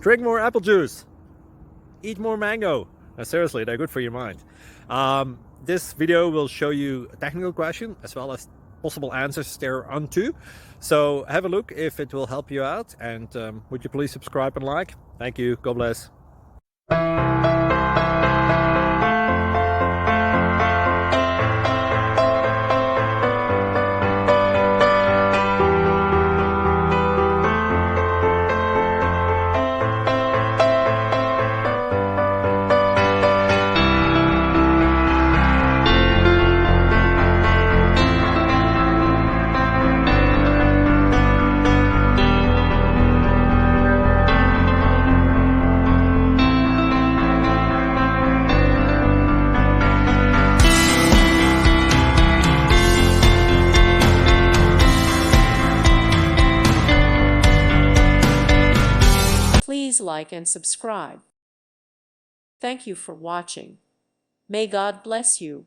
Drink more apple juice. Eat more mango. Seriously, they're good for your mind. This video will show you a technical question as well as possible answers thereunto. So have a look if it will help you out, and would you please subscribe and like? Thank you. God bless. Please like and subscribe. Thank you for watching. May God bless you.